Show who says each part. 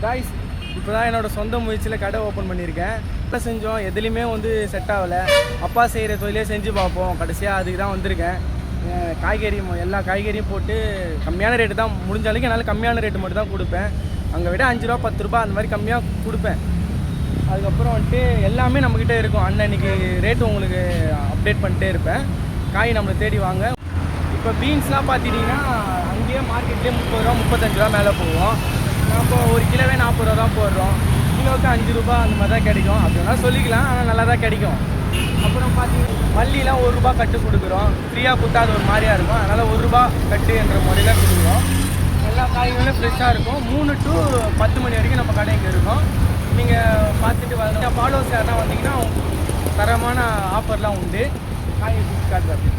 Speaker 1: Guys இப்போ தான் என்னோடய சொந்த முயற்சியில் கடை ஓப்பன் பண்ணியிருக்கேன். இப்போ செஞ்சோம், எதுலேயுமே வந்து செட் ஆகலை. அப்பா செய்கிற தொழிலே செஞ்சு பார்ப்போம், கடைசியாக அதுக்கு தான் வந்திருக்கேன். காய்கறி எல்லா காய்கறியும் போட்டு கம்மியான ரேட்டு தான், முடிஞ்ச அளவுக்கு என்னால் கம்மியான ரேட்டு மட்டும் தான் கொடுப்பேன். அங்கே விட 5 ரூபா 10 ரூபா அந்த மாதிரி கம்மியாக கொடுப்பேன். அதுக்கப்புறம் வந்துட்டு எல்லாமே நம்மக்கிட்ட இருக்கும். அன்னைக்கு ரேட்டு உங்களுக்கு அப்டேட் பண்ணிட்டே இருப்பேன். காய் நம்மளை தேடி வாங்க. இப்போ பீன்ஸ்லாம் பார்த்துட்டிங்கன்னா அங்கேயே மார்க்கெட்லேயே 30 ரூபா 35 ரூபா மேலே போவோம். நம்ம ஒரு கிலோவே 40 ரூபா தான் போடுறோம். கிலோவுக்கு 5 ரூபா அந்த மாதிரி தான் கிடைக்கும். அப்படின்னா சொல்லிக்கலாம், ஆனால் நல்லா தான் கிடைக்கும். அப்புறம் பார்த்தீங்கன்னா மல்லிலாம் 1 ரூபா கட்டு கொடுக்குறோம். ஃப்ரீயாக கொடுத்தா அது ஒரு மாதிரியாக இருக்கும். அதனால் 1 ரூபா கட்டு என்ற முறையில் கொடுக்குறோம். எல்லா காய்களும் ஃப்ரெஷ்ஷாக இருக்கும். 3 to 10 மணி வரைக்கும் நம்ம கடை இங்கே இருக்கும். நீங்கள் பார்த்துட்டு வரணும். ஃபாலோவர்ஸ் யாருன்னா வந்தீங்கன்னா தரமான ஆஃபர்லாம் உண்டு. காய் காட்டுறது